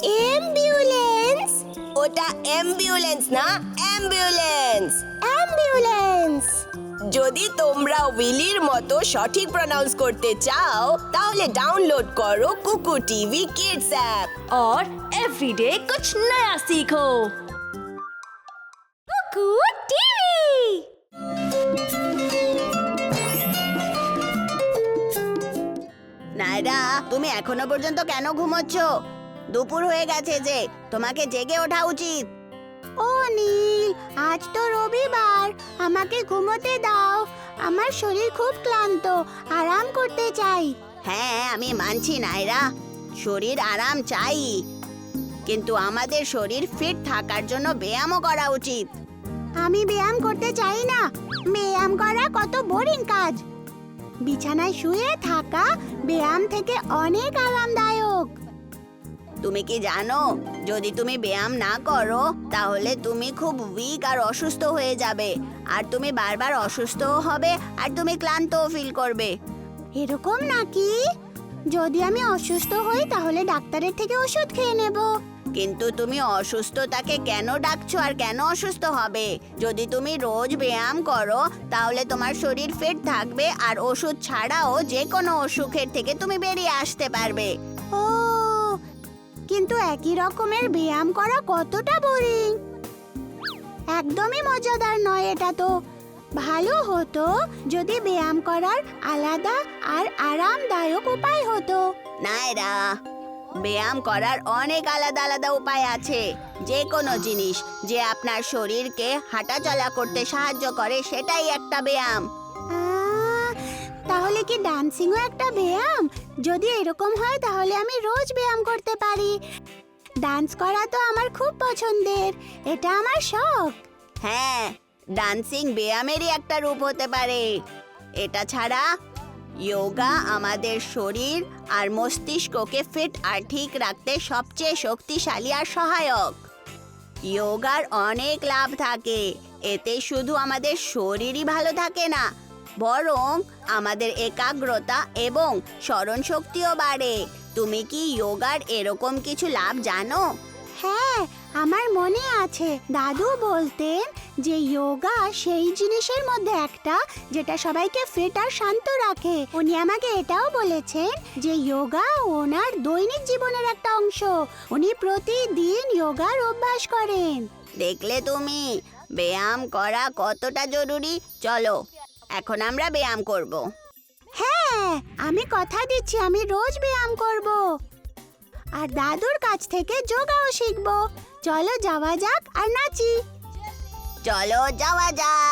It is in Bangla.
অ্যাম্বুলেন্স। ওটা অ্যাম্বুলেন্স না, অ্যাম্বুলেন্স। অ্যাম্বুলেন্স। যদি তোমরা উইলির মতো সঠিক প্রনাউন্স করতে চাও তাহলে ডাউনলোড করো কুকু টিভি কিডস অ্যাপ। और एवरीडे कुछ नया सीखो। কুকু টিভি। নায়রা, তুমি এখনো পর্যন্ত কেন ঘুমোচ্ছ? দুপুর হয়ে গেছে যে, তোমাকে জেগে ওঠা উচিত। ও নীল, আজ তো রবিবার, আমাকে ঘুমোতে দাও। আমার শরীর খুব ক্লান্ত, আরাম করতে চাই। হ্যাঁ, আমি মানছি নায়রা, শরীর আরাম চাই, কিন্তু আমাদের শরীর ফিট থাকার জন্য ব্যায়ামও করা উচিত। আমি ব্যায়াম করতে চাই না। ব্যায়াম করা কত বোরিং কাজ। বিছানায় শুয়ে থাকা ব্যায়াম থেকে অনেক আরামদায়ক। তুমি কি জানো, যদি তুমি ব্যায়াম না করো তাহলে তুমি খুব উইক আর অসুস্থ হয়ে যাবে, আর তুমি বারবার অসুস্থও হবে, আর তুমি ক্লান্তও ফিল করবে। এরকম নাকি? যদি আমি অসুস্থ হই তাহলে ডাক্তারের থেকে ওষুধ খেয়ে নেব। কিন্তু তুমি অসুস্থতাকে কেন ডাকছো আর কেন অসুস্থ হবে? যদি তুমি রোজ ব্যায়াম করো তাহলে তোমার শরীর ফিট থাকবে, আর ওষুধ ছাড়াও যে কোনো অসুখের থেকে তুমি বেরিয়ে আসতে পারবে। ও, কিন্তু একই রকমের ব্যায়াম করা কতটা বোরিং। একদমই মজাদার নয় এটা তো। ভালো হতো যদি ব্যায়াম করার আলাদা আর আরামদায়ক উপায় হতো। নায়রা, ব্যায়াম করার অনেক আলাদা আলাদা উপায় আছে। যে কোনো জিনিস যে আপনার শরীরকে হাঁটাচলা করতে সাহায্য করে সেটাই একটা ব্যায়াম। তাহলে কি ডান্সিংও একটা ব্যায়াম? যদি এরকম হয় তাহলে আমি রোজ ব্যায়াম করতে পারি। ডান্স করা তো আমার খুব পছন্দের, এটা আমার শখ। হ্যাঁ, ডান্সিং ব্যায়ামেরই একটা রূপ হতে পারে। এটা ছাড়া যোগা আমাদের শরীর আর মস্তিষ্ককে ফিট আর ঠিক রাখতে সবচেয়ে শক্তিশালী আর সহায়ক। যোগার অনেক লাভ থাকে। এতে শুধু আমাদের শরীরই ভালো থাকে না, বরং আমাদের একাগ্রতা এবং স্মরণ শক্তিও বাড়ে। তুমি কি যোগার এরকম কিছু লাভ জানো? হ্যাঁ, আমার মনে আছে দাদু বলতেন যে যোগা সেই জিনিসের মধ্যে একটা যেটা সবাইকে ফিট আর শান্ত রাখে। উনি আমাকে এটাও বলেছেন যে যোগা ওনার দৈনিক জীবনের একটা অংশ। উনি প্রতিদিন যোগার অভ্যাস করেন। দেখলে তুমি ব্যায়াম করা কতটা জরুরি। চলো এখন আমরা ব্যায়াম করব। হ্যাঁ, আমি কথা দিচ্ছি আমি রোজ ব্যায়াম করব, আর দাদুর কাছ থেকে যোগাও শিখব। চলো যাওয়া যাক আর নাচি। চলো যাওয়া যাক।